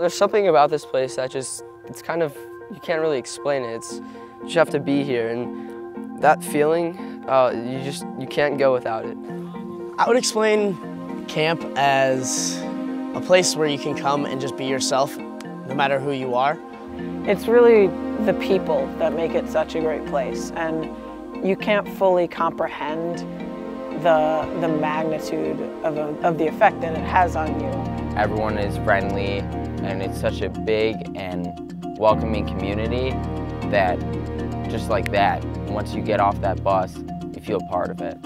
There's something about this place that it's kind of, you can't really explain it. You just have to be here, and that feeling, you can't go without it. I would explain camp as a place where you can come and just be yourself, no matter who you are. It's really the people that make it such a great place, and you can't fully comprehend the magnitude of the effect that it has on you. Everyone is friendly, and it's such a big and welcoming community that just like that, once you get off that bus, you feel part of it.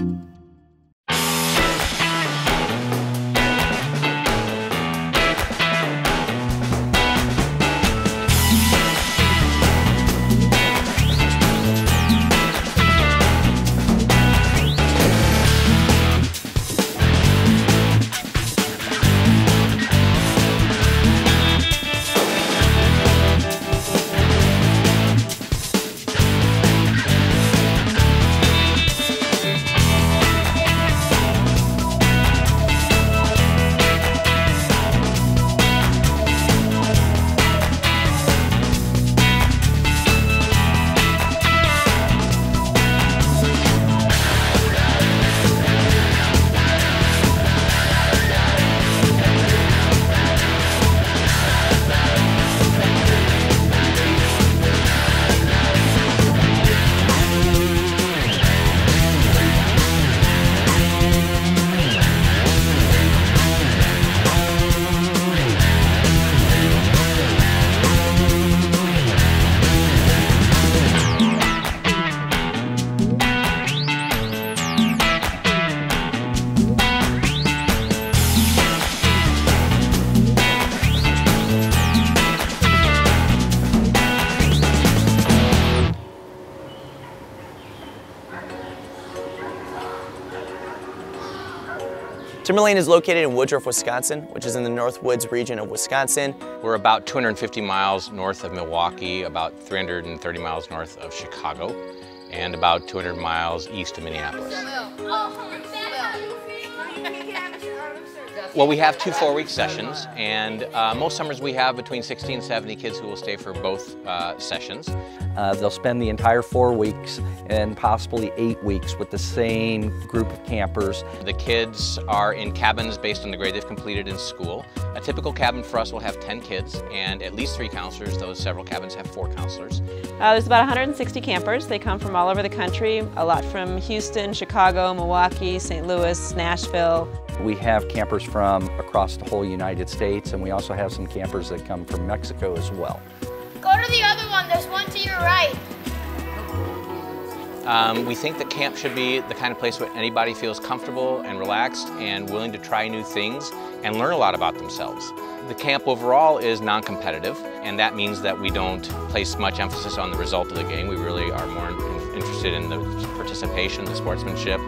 Timberlane is located in Woodruff, Wisconsin, which is in the North Woods region of Wisconsin. We're about 250 miles north of Milwaukee, about 330 miles north of Chicago, and about 200 miles east of Minneapolis. Well, we have 2 4-week sessions, and most summers we have between 60 and 70 kids who will stay for both sessions. They'll spend the entire 4 weeks and possibly 8 weeks with the same group of campers. The kids are in cabins based on the grade they've completed in school. A typical cabin for us will have 10 kids and at least 3 counselors, though several cabins have 4 counselors. There's about 160 campers. They come from all over the country, a lot from Houston, Chicago, Milwaukee, St. Louis, Nashville. We have campers from across the whole United States, and we also have some campers that come from Mexico as well. Go to the other one, there's one to your right. We think that camp should be the kind of place where anybody feels comfortable and relaxed and willing to try new things and learn a lot about themselves. The camp overall is non-competitive, and that means that we don't place much emphasis on the result of the game. We really are more interested in the participation, the sportsmanship,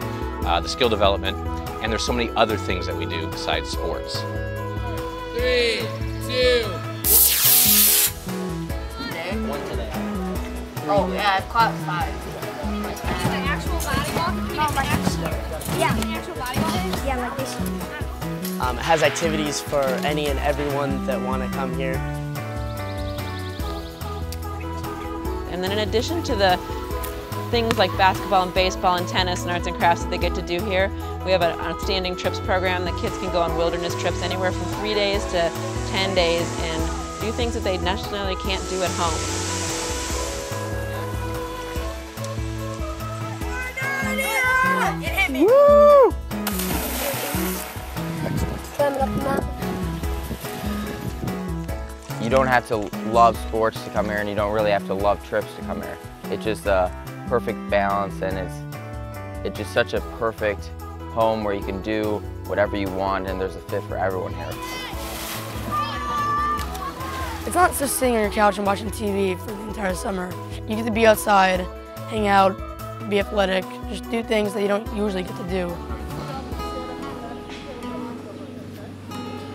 the skill development, and there's so many other things that we do besides sports. 3, 2. Oh yeah, it's caught 5. An actual volleyball? Yeah. An actual volleyball? Yeah, like this. It has activities for any and everyone that want to come here. And then in addition to the things like basketball and baseball and tennis and arts and crafts that they get to do here, we have an outstanding trips program that kids can go on wilderness trips anywhere from 3 days to 10 days and do things that they necessarily can't do at home. Woo! You don't have to love sports to come here, and you don't really have to love trips to come here. It's just a perfect balance, and it's just such a perfect home where you can do whatever you want, and there's a fit for everyone here. It's not just sitting on your couch and watching TV for the entire summer. You get to be outside, hang out, be athletic, just do things that you don't usually get to do.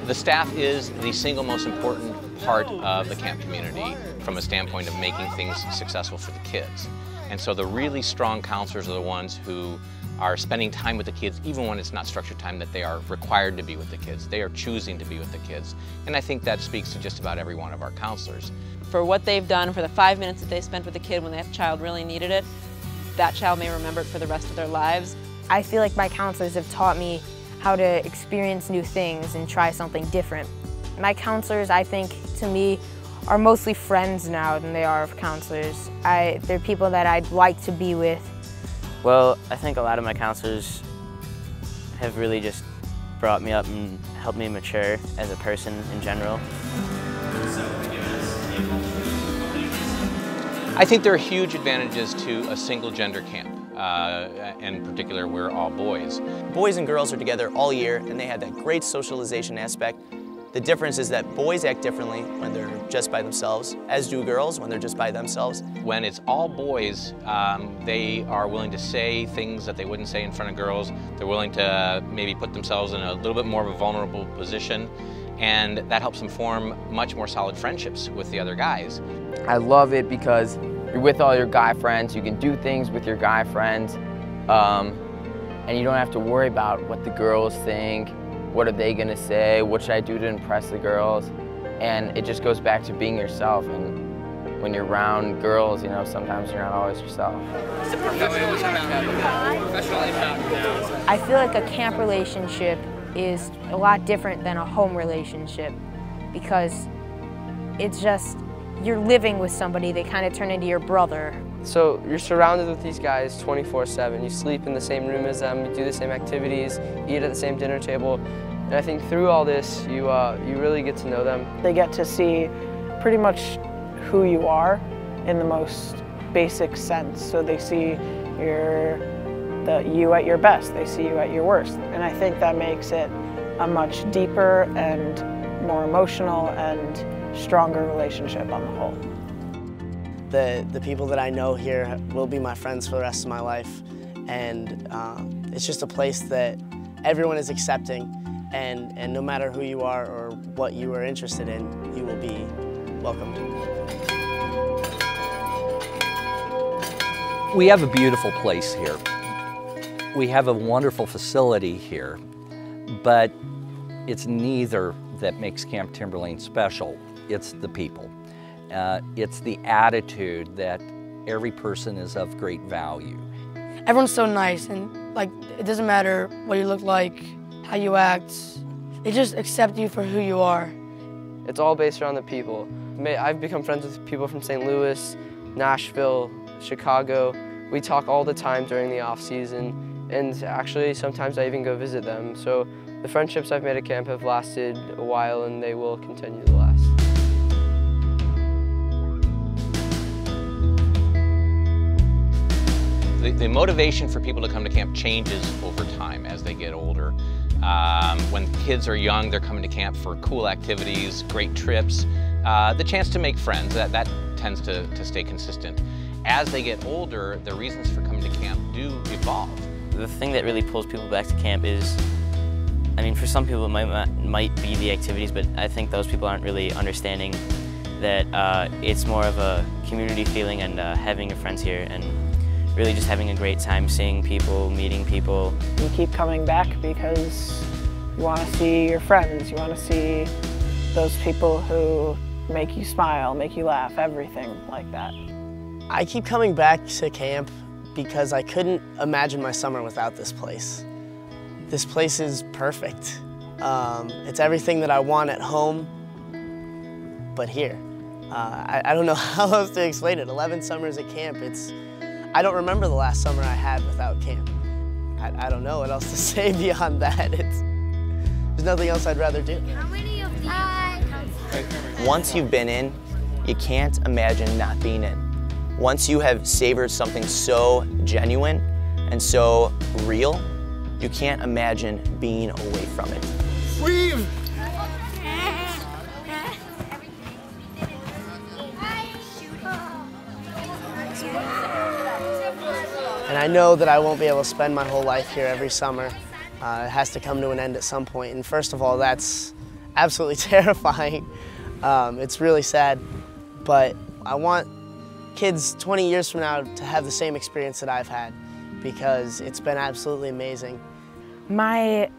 The staff is the single most important part of the camp community from a standpoint of making things successful for the kids. And so the really strong counselors are the ones who are spending time with the kids, even when it's not structured time, that they are required to be with the kids. They are choosing to be with the kids. And I think that speaks to just about every one of our counselors. For what they've done, for the 5 minutes that they spent with the kid when that child really needed it, that child may remember it for the rest of their lives. I feel like my counselors have taught me how to experience new things and try something different. My counselors, I think, to me, are mostly friends now than they are counselors. They're people that I'd like to be with. Well, I think a lot of my counselors have really just brought me up and helped me mature as a person in general. I think there are huge advantages to a single gender camp. In particular, we're all boys. Boys and girls are together all year and they have that great socialization aspect. The difference is that boys act differently when they're just by themselves, as do girls when they're just by themselves. When it's all boys, they are willing to say things that they wouldn't say in front of girls. They're willing to maybe put themselves in a little bit more of a vulnerable position, and that helps them form much more solid friendships with the other guys. I love it because you're with all your guy friends, you can do things with your guy friends, and you don't have to worry about what the girls think. What are they gonna say? What should I do to impress the girls? And it just goes back to being yourself. And when you're around girls, you know, sometimes you're not always yourself. I feel like a camp relationship is a lot different than a home relationship because it's just, you're living with somebody, they kind of turn into your brother. So you're surrounded with these guys 24/7. You sleep in the same room as them, you do the same activities, eat at the same dinner table. And I think through all this, you really get to know them. They get to see pretty much who you are in the most basic sense. So they see you at your best, they see you at your worst. And I think that makes it a much deeper and more emotional and stronger relationship on the whole. The people that I know here will be my friends for the rest of my life, and it's just a place that everyone is accepting, and no matter who you are or what you are interested in, you will be welcomed. We have a beautiful place here. We have a wonderful facility here, but it's neither that makes Camp Timberlane special. It's the people. It's the attitude that every person is of great value. Everyone's so nice, and like it doesn't matter what you look like, how you act. They just accept you for who you are. It's all based around the people. I've become friends with people from St. Louis, Nashville, Chicago. We talk all the time during the off season, and actually sometimes I even go visit them. So the friendships I've made at camp have lasted a while, and they will continue to last. The motivation for people to come to camp changes over time as they get older. When kids are young, they're coming to camp for cool activities, great trips, the chance to make friends. That tends to stay consistent. As they get older, the reasons for coming to camp do evolve. The thing that really pulls people back to camp is, I mean, for some people it might be the activities, but I think those people aren't really understanding that it's more of a community feeling and having your friends here and really just having a great time seeing people, meeting people. You keep coming back because you want to see your friends, you want to see those people who make you smile, make you laugh, everything like that. I keep coming back to camp because I couldn't imagine my summer without this place. This place is perfect. It's everything that I want at home, but here. I don't know how else to explain it. 11 summers at camp, I don't remember the last summer I had without camp. I don't know what else to say beyond that. There's nothing else I'd rather do. How many of these? Once you've been in, you can't imagine not being in. Once you have savored something so genuine and so real, you can't imagine being away from it. Weave! And I know that I won't be able to spend my whole life here every summer. It has to come to an end at some point. And first of all, that's absolutely terrifying. It's really sad. But I want kids 20 years from now to have the same experience that I've had. because it's been absolutely amazing. My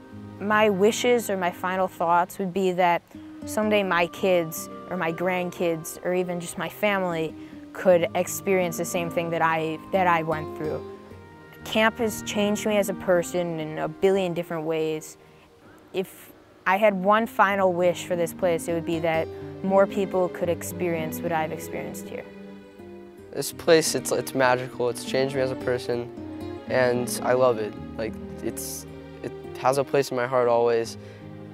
wishes or my final thoughts would be that someday my kids or my grandkids or even just my family could experience the same thing that I went through. Camp has changed me as a person in a billion different ways. If I had one final wish for this place, it would be that more people could experience what I've experienced here. This place, it's magical. It's changed me as a person, and I love it. Like, it has a place in my heart always.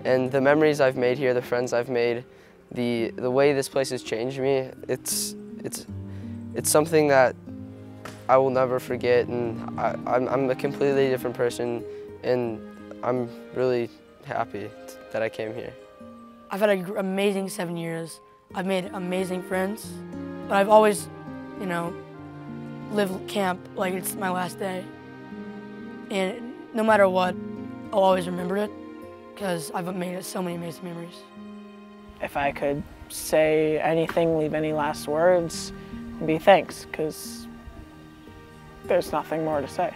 And the memories I've made here, the friends I've made, the way this place has changed me, it's something that I will never forget, and I'm a completely different person, and I'm really happy that I came here. I've had an amazing 7 years. I've made amazing friends, but I've always, you know, lived camp like it's my last day. And no matter what, I'll always remember it because I've made so many amazing memories. If I could say anything, leave any last words, it'd be thanks, because there's nothing more to say.